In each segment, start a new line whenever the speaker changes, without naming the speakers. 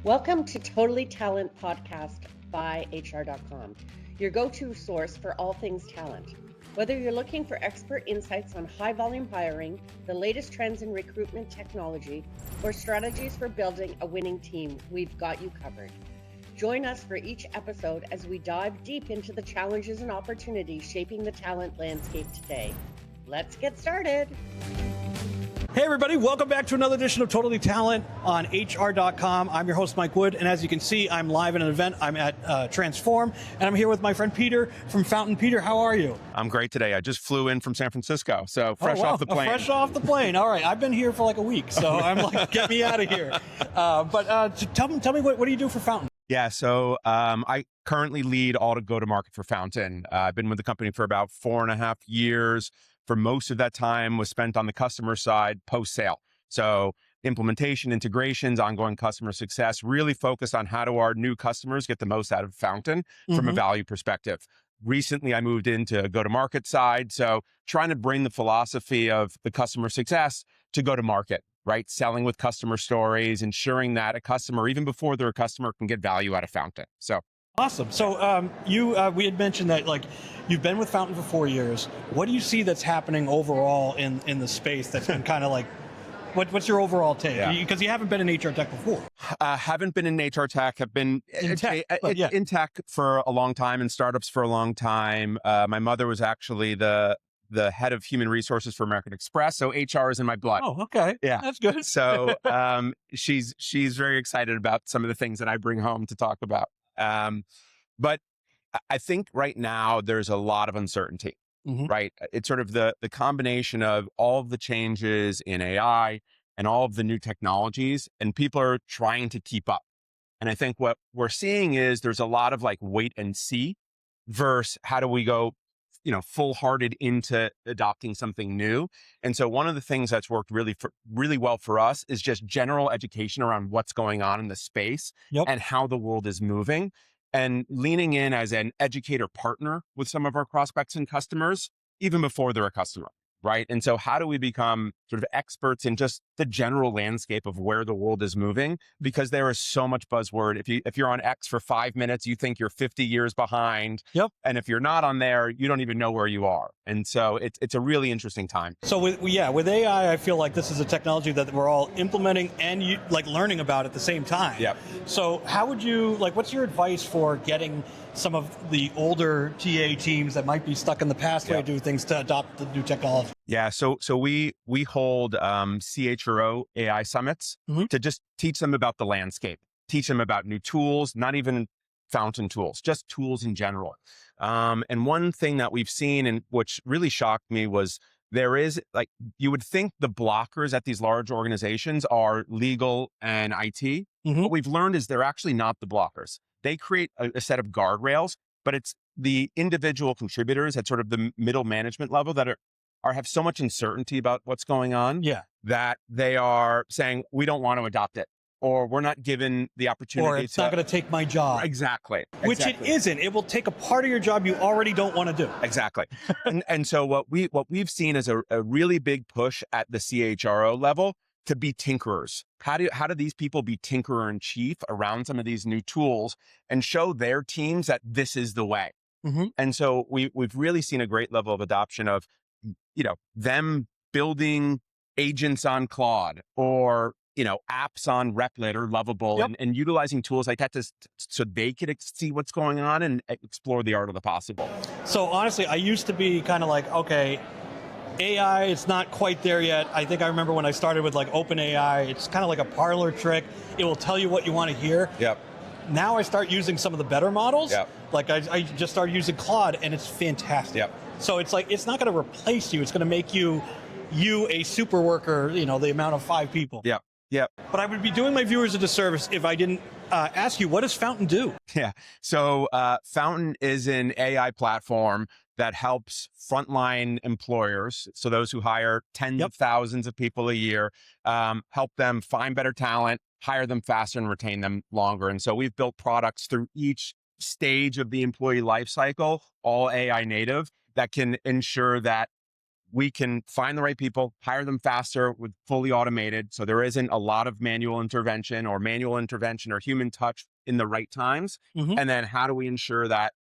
Welcome to Totally Talent Podcast by HR.com, your go-to source for all things talent. Whether you're looking for expert insights on high-volume hiring, the latest trends in recruitment technology, or strategies for building a winning team, we've got you covered. Join us for each episode as we dive deep into the challenges and opportunities shaping the talent landscape today. Let's get started.
Hey everybody, welcome back to another edition of Totally Talent on HR.com. I'm your host, Mike Wood, and as you can see, I'm live at an event. I'm at Transform, and I'm here with my friend Peter from Fountain. Peter, how are you?
I'm great today. I just flew in from San Francisco, so fresh off the plane.
Fresh off the plane. All right, I've been here for like a week, so I'm like, get me out of here. Tell me what do you do for Fountain?
Yeah, so I currently lead all to go-to-market for Fountain. I've been with the company for about 4.5 years. For most of that time was spent on the customer side post-sale. So implementation, integrations, ongoing customer success, really focused on how do our new customers get the most out of Fountain from a value perspective. Recently, I moved into go-to-market side. So trying to bring the philosophy of the customer success to go-to-market, right? Selling with customer stories, ensuring that a customer, even before they're a customer, can get value out of Fountain. So
awesome. So we had mentioned that like you've been with Fountain for 4 years. What do you see that's happening overall in the space that's been kind of like, what's your overall take? Because you haven't been in HR tech before.
Haven't been in HR tech. Have been
in
tech for a long time, in startups for a long time. My mother was actually the head of human resources for American Express, so HR is in my blood.
Oh, okay.
Yeah,
that's good.
So she's very excited about some of the things that I bring home to talk about. But I think right now there's a lot of uncertainty, right? It's sort of the combination of all of the changes in AI and all of the new technologies, and people are trying to keep up. And I think what we're seeing is there's a lot of like wait and see versus how do we go, full-hearted into adopting something new. And so one of the things that's worked really well for us is just general education around what's going on in the space and how the world is moving, and leaning in as an educator partner with some of our prospects and customers, even before they're a customer, right? And so how do we become sort of experts in just the general landscape of where the world is moving? Because there is so much buzzword. If you're on X for 5 minutes, you think you're 50 years behind. And if you're not on there, you don't even know where you are. And so it's a really interesting time.
So with AI, I feel like this is a technology that we're all implementing and learning about at the same time. So how would you, what's your advice for getting some of the older TA teams that might be stuck in the past way to do things to adopt the new technology?
Yeah, so we hold CHRO AI summits to just teach them about the landscape, teach them about new tools, not even Fountain tools, just tools in general. And one thing that we've seen, and which really shocked me, was there is you would think the blockers at these large organizations are legal and IT. What we've learned is they're actually not the blockers. They create a set of guardrails, but it's the individual contributors at sort of the middle management level that have so much uncertainty about what's going on that they are saying, we don't want to adopt it, or we're not given the opportunity.
Or it's not going to take my job.
Exactly.
Which it isn't. It will take a part of your job you already don't want to do.
Exactly. and so what we've seen is a really big push at the CHRO level to be tinkerers. How do these people be tinkerer in chief around some of these new tools and show their teams that this is the way? And so we've really seen a great level of adoption of, them building agents on Claude, or, apps on Replit or Lovable, and utilizing tools like that so they could see what's going on and explore the art of the possible.
So honestly, I used to be kind of like, okay, AI, it's not quite there yet. I think I remember when I started with OpenAI, it's kind of like a parlor trick. It will tell you what you want to hear. Now I start using some of the better models. I just started using Claude, and it's fantastic. So it's it's not going to replace you. It's going to make you a super worker, the amount of 5 people. But I would be doing my viewers a disservice if I didn't ask you, what does Fountain do?
So Fountain is an AI platform that helps frontline employers, so those who hire tens of thousands of people a year, help them find better talent, hire them faster, and retain them longer. And so we've built products through each stage of the employee life cycle, all AI native, that can ensure that we can find the right people, hire them faster with fully automated. So there isn't a lot of manual intervention or human touch in the right times. And then how do we ensure that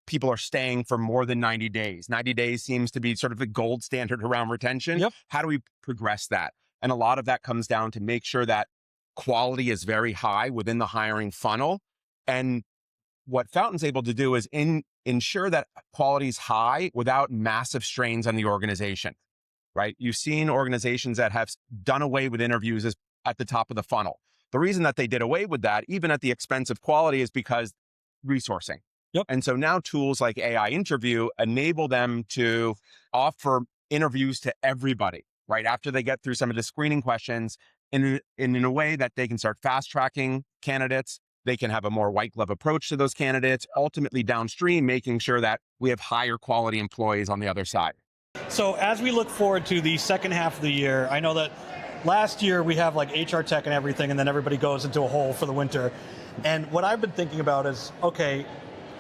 people are staying for more than 90 days? 90 days seems to be sort of the gold standard around retention. How do we progress that? And a lot of that comes down to make sure that quality is very high within the hiring funnel. And what Fountain's able to do is ensure that quality is high without massive strains on the organization, right? You've seen organizations that have done away with interviews at the top of the funnel. The reason that they did away with that, even at the expense of quality, is because resourcing. And so now tools like AI Interview enable them to offer interviews to everybody, right? After they get through some of the screening questions in a way that they can start fast tracking candidates. They can have a more white glove approach to those candidates, ultimately downstream, making sure that we have higher quality employees on the other side.
So as we look forward to the second half of the year, I know that last year we have like HR tech and everything, and then everybody goes into a hole for the winter. And what I've been thinking about is, okay,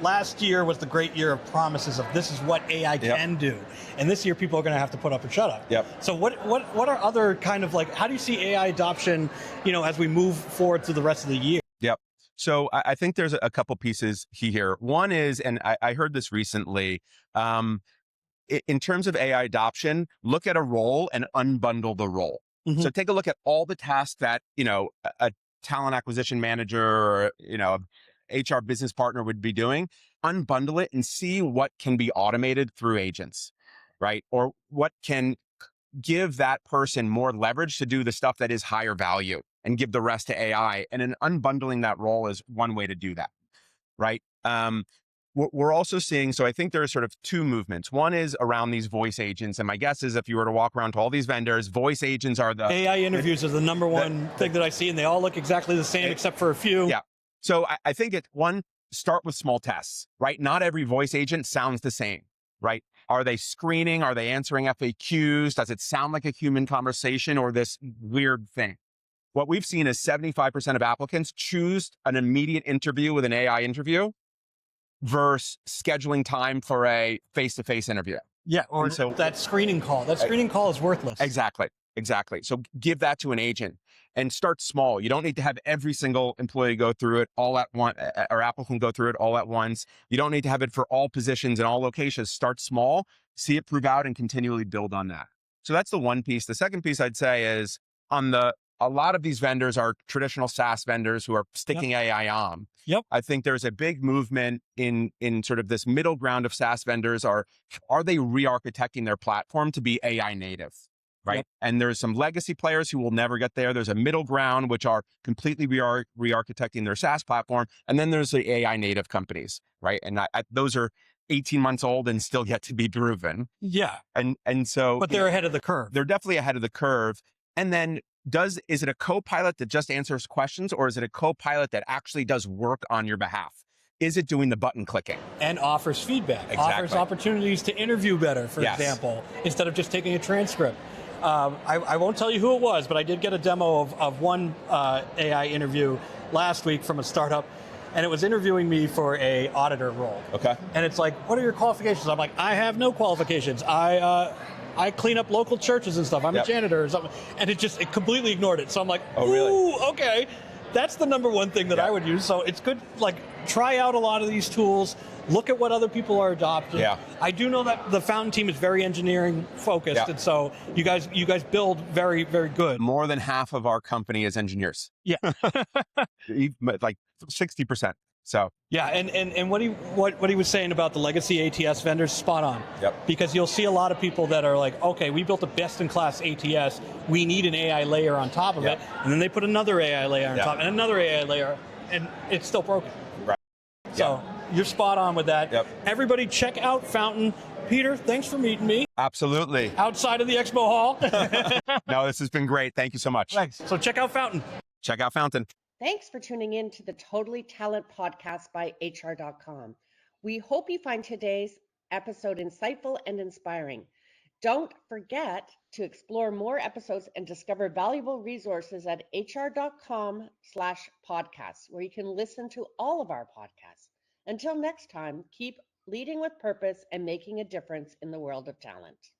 last year was the great year of promises of this is what AI can do. And this year people are going to have to put up or shut up. So what are other kind of like, how do you see AI adoption, as we move forward through the rest of the year?
So I think there's a couple pieces here. One is, and I heard this recently, in terms of AI adoption, look at a role and unbundle the role. So take a look at all the tasks that, a talent acquisition manager or, HR business partner would be doing, unbundle it and see what can be automated through agents, right? Or what can give that person more leverage to do the stuff that is higher value and give the rest to AI. And in unbundling that role is one way to do that, right? We're also seeing, so I think there are sort of two movements. One is around these voice agents. And my guess is if you were to walk around to all these vendors, voice agents are the...
AI interviews are the number one thing that I see, and they all look exactly the same except for a few.
So I think start with small tests, right? Not every voice agent sounds the same, right? Are they screening? Are they answering FAQs? Does it sound like a human conversation or this weird thing? What we've seen is 75% of applicants choose an immediate interview with an AI interview versus scheduling time for a face-to-face interview.
Or so that screening call. That screening call is worthless.
Exactly. So give that to an agent and start small. You don't need to have every single employee go through it all at once, or applicant go through it all at once. You don't need to have it for all positions and all locations. Start small, see it prove out, and continually build on that. So that's the one piece. The second piece I'd say is a lot of these vendors are traditional SaaS vendors who are sticking AI on. I think there's a big movement in sort of this middle ground of SaaS vendors. Are they re-architecting their platform to be AI native? Right. And there's some legacy players who will never get there. There's a middle ground, which are completely re-architecting their SaaS platform. And then there's the AI native companies, right? And those are 18 months old and still yet to be proven. And so...
But they're ahead of the curve.
They're definitely ahead of the curve. And then is it a co-pilot that just answers questions, or is it a co-pilot that actually does work on your behalf? Is it doing the button clicking?
And offers feedback, offers opportunities to interview better, for example, instead of just taking a transcript. I won't tell you who it was, but I did get a demo of one AI interview last week from a startup, and it was interviewing me for a auditor role. And it's like, what are your qualifications? I'm like, I have no qualifications. I clean up local churches and stuff. I'm a janitor or something. And it completely ignored it. So I'm like, ooh, okay. That's the number one thing that I would use. So it's good, try out a lot of these tools. Look at what other people are adopting. I do know that the Fountain team is very engineering focused, and so you guys build very, very good.
More than half of our company is engineers. Like 60%. So
and what he was saying about the legacy ATS vendors, spot on. Because you'll see a lot of people that are like, okay, we built a best-in-class ATS. We need an AI layer on top of it, and then they put another AI layer on top and another AI layer, and it's still broken. So you're spot on with that. Everybody check out Fountain. Peter, thanks for meeting me.
Absolutely.
Outside of the expo hall.
No, this has been great. Thank you so much.
Thanks. So check out Fountain.
Check out Fountain.
Thanks for tuning in to the Totally Talent podcast by HR.com. We hope you find today's episode insightful and inspiring. Don't forget to explore more episodes and discover valuable resources at hr.com/podcasts, where you can listen to all of our podcasts. Until next time, keep leading with purpose and making a difference in the world of talent.